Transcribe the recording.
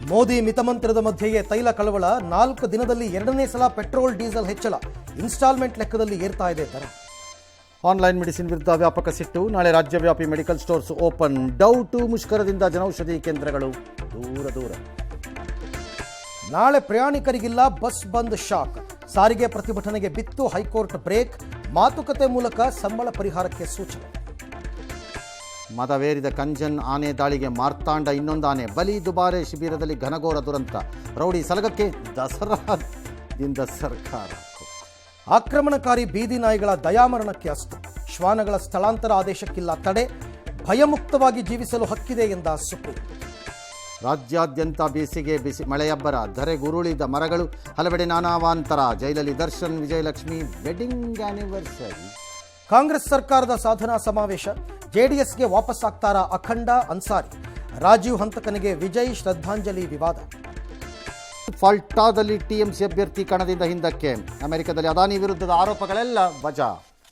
ಮೋದಿ ಮಿತಮಂತ್ರದ ಮಧ್ಯೆಯೇ ತೈಲ ಕಳವಳ, 4 ದಿನದಲ್ಲಿ 2ನೇ ಸಲ ಪೆಟ್ರೋಲ್ ಡೀಸೆಲ್ ಹೆಚ್ಚಳ, ಇನ್ಸ್ಟಾಲ್ಮೆಂಟ್ ಲೆಕ್ಕದಲ್ಲಿ ಏರ್ತಾ ಇದೆ ದರ. ಆನ್ಲೈನ್ ಮೆಡಿಸಿನ್ ವಿರುದ್ಧ ವ್ಯಾಪಕ ಸಿಟ್ಟು, ನಾಳೆ ರಾಜ್ಯವ್ಯಾಪಿ ಮೆಡಿಕಲ್ ಸ್ಟೋರ್ಸ್ ಓಪನ್, ಡೌಟು ಮುಷ್ಕರದಿಂದ ಜನೌಷಧಿ ಕೇಂದ್ರಗಳು ದೂರ. ನಾಳೆ ಪ್ರಯಾಣಿಕರಿಗಿಲ್ಲ ಬಸ್ ಬಂದ್ ಶಾಕ್, ಸಾರಿಗೆ ಪ್ರತಿಭಟನೆಗೆ ಬಿತ್ತು ಹೈಕೋರ್ಟ್ ಬ್ರೇಕ್, ಮಾತುಕತೆ ಮೂಲಕ ಸಂಬಳ ಪರಿಹಾರಕ್ಕೆ ಸೂಚನೆ. ಮದವೇರಿದ ಕಂಜನ್ ಆನೆ ದಾಳಿಗೆ ಮಾರ್ತಾಂಡ ಇನ್ನೊಂದು ಆನೆ ಬಲಿ, ದುಬಾರೆ ಶಿಬಿರದಲ್ಲಿ ಘನಘೋರ ದುರಂತ, ರೌಡಿ ಸಲಗಕ್ಕೆ ದಸರಾದಿಂದ ಸರ್ಕಾರ. ಆಕ್ರಮಣಕಾರಿ ಬೀದಿ ನಾಯಿಗಳ ದಯಾಮರಣಕ್ಕೆ ಅಸ್ತು, ಶ್ವಾನಗಳ ಸ್ಥಳಾಂತರ ಆದೇಶಕ್ಕಿಲ್ಲ ತಡೆ, ಭಯಮುಕ್ತವಾಗಿ ಜೀವಿಸಲು ಹಕ್ಕಿದೆ ಎಂದ ಸುಪ್ರೀಂ. ರಾಜ್ಯಾದ್ಯಂತ ಬೇಸಿಗೆ ಮಳೆಯಬ್ಬರ, ಧರೆಗುರುಳಿದ ಮರಗಳು, ಹಲವೆಡೆ ನಾನಾವಾಂತರ, ಜೈಲಲ್ಲಿ ದರ್ಶನ್ ವಿಜಯಲಕ್ಷ್ಮಿ ವೆಡ್ಡಿಂಗ್ ಆನಿವರ್ಸರಿ. ಕಾಂಗ್ರೆಸ್ ಸರ್ಕಾರದ ಸಾಧನಾ ಸಮಾವೇಶ, ಜೆಡಿಎಸ್ಗೆ ವಾಪಸ್ ಆಗ್ತಾರಾ ಅಖಂಡ ಅನ್ಸಾರಿ, ರಾಜೀವ್ ಹಂತಕನಿಗೆ ವಿಜಯ್ ಶ್ರದ್ಧಾಂಜಲಿ ವಿವಾದ. ಫಾಲ್ಟಾದಲ್ಲಿ ಟಿಎಂಸಿ ಅಭ್ಯರ್ಥಿ ಕಣದಿಂದ ಹಿಂದಕ್ಕೆ, ಅಮೆರಿಕದಲ್ಲಿ ಅದಾನಿ ವಿರುದ್ಧದ ಆರೋಪಗಳೆಲ್ಲ ವಜಾ.